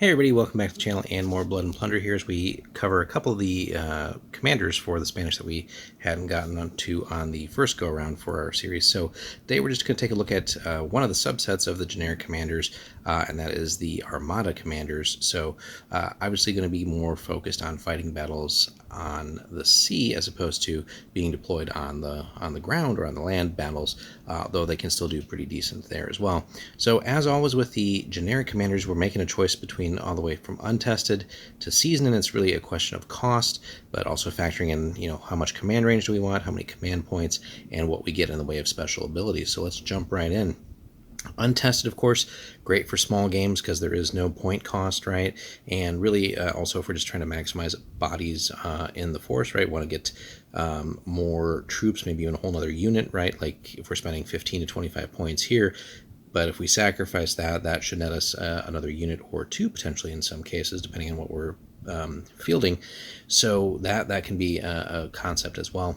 Hey everybody, welcome back to the channel and more Blood and Plunder here as we cover a couple of the commanders for the Spanish that we hadn't gotten onto on the first go-around for our series. So today we're just going to take a look at one of the subsets of the generic commanders, and that is the Armada commanders. So obviously going to be more focused on fighting battles on the sea as opposed to being deployed on the ground or on the land battles, though they can still do pretty decent there as well. So as always with the generic commanders, we're making a choice between all the way from untested to seasoned, and it's really a question of cost, but also factoring in, how much command range do we want, how many command points, and what we get in the way of special abilities. So let's jump right in. Untested, of course, great for small games because there is no point cost, right? And really also if we're just trying to maximize bodies in the force, right? Want to get more troops, maybe even a whole other unit, right? Like if we're spending 15 to 25 points here, but if we sacrifice that, that should net us another unit or two, potentially in some cases, depending on what we're fielding. So that can be a concept as well.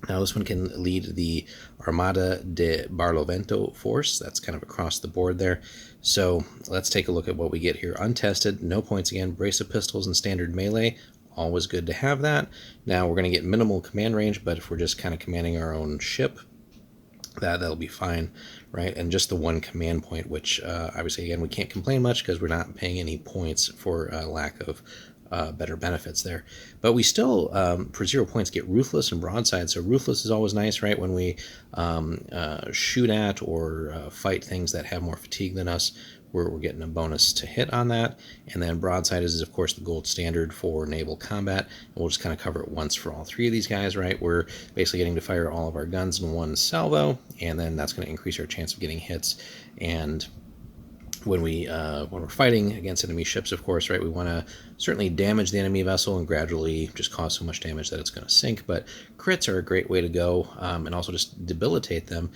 Now this one can lead the Armada de Barlovento force. That's kind of across the board there. So let's take a look at what we get here. Untested, no points again, brace of pistols and standard melee. Always good to have that. Now we're going to get minimal command range, but if we're just kind of commanding our own ship, that'll be fine, right? And just the one command point, which obviously, again, we can't complain much because we're not paying any points for lack of better benefits there. But we still, for 0 points, get Ruthless and Broadside. So Ruthless is always nice, right? When we shoot at or fight things that have more fatigue than us, we're getting a bonus to hit on that. And then Broadside is, of course, the gold standard for naval combat. And we'll just kind of cover it once for all three of these guys, right? We're basically getting to fire all of our guns in one salvo, and then that's going to increase our chance of getting hits. And when we're fighting against enemy ships, of course, right, we want to certainly damage the enemy vessel and gradually just cause so much damage that it's going to sink. But crits are a great way to go, and also just debilitate them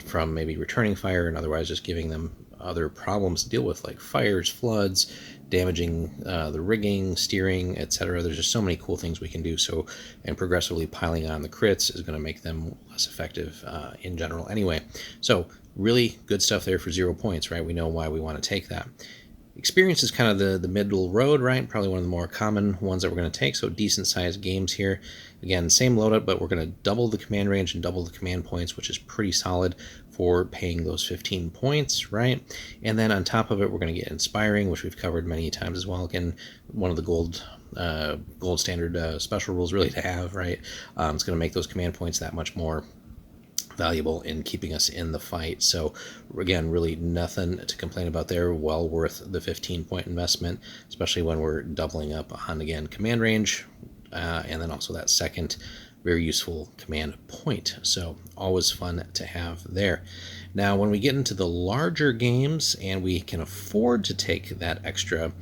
from maybe returning fire and otherwise just giving them other problems to deal with, like fires, floods, damaging the rigging, steering, etc. There's just so many cool things we can do. So, and progressively piling on the crits is going to make them less effective in general anyway. So really good stuff there for 0 points, right? We know why we want to take that. Experience is kind of the middle road, right? Probably one of the more common ones that we're going to take. So decent sized games here. Again, same loadout, but we're going to double the command range and double the command points, which is pretty solid for paying those 15 points, right? And then on top of it, we're going to get Inspiring, which we've covered many times as well. Again, one of the gold standard special rules really to have, right? It's going to make those command points that much more valuable in keeping us in the fight. So again, really nothing to complain about there. Well worth the 15-point investment, especially when we're doubling up on, again, command range, and then also that second very useful command point. So always fun to have there. Now, when we get into the larger games and we can afford to take that extra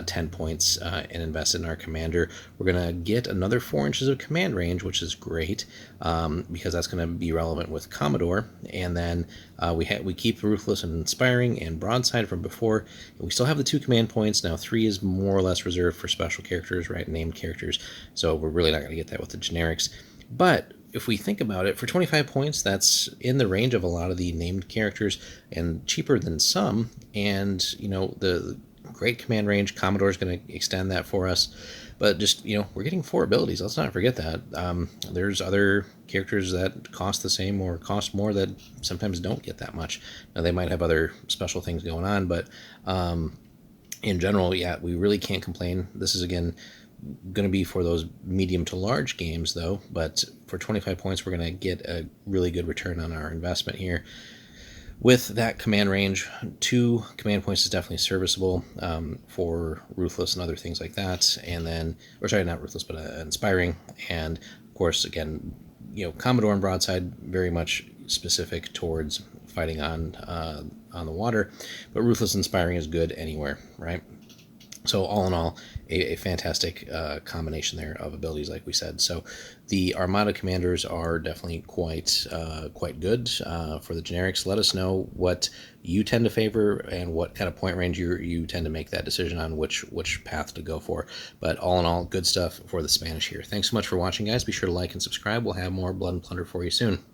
10 points and invest in our commander, we're going to get another 4 inches of command range, which is great because that's going to be relevant with Commodore. And then we keep Ruthless and Inspiring and Broadside from before. And we still have the 2 command points. Now 3 is more or less reserved for special characters, right? Named characters. So we're really not going to get that with the generics. But if we think about it, for 25 points, that's in the range of a lot of the named characters and cheaper than some. And, the great command range, Commodore is going to extend that for us. But just, we're getting 4 abilities. Let's not forget that. There's other characters that cost the same or cost more that sometimes don't get that much. Now, they might have other special things going on, but in general, yeah, we really can't complain. This is, again, going to be for those medium to large games, though, but for 25 points, we're going to get a really good return on our investment here. With that command range, 2 command points is definitely serviceable for Ruthless and other things like that. And then, or sorry, not Ruthless, but Inspiring. And of course, again, Commodore and Broadside very much specific towards fighting on the water, but Ruthless and Inspiring is good anywhere, right? So all in all, a fantastic combination there of abilities, like we said. So the Armada commanders are definitely quite good for the generics. Let us know what you tend to favor and what kind of point range you tend to make that decision on which path to go for. But all in all, good stuff for the Spanish here. Thanks so much for watching, guys. Be sure to like and subscribe. We'll have more Blood and Plunder for you soon.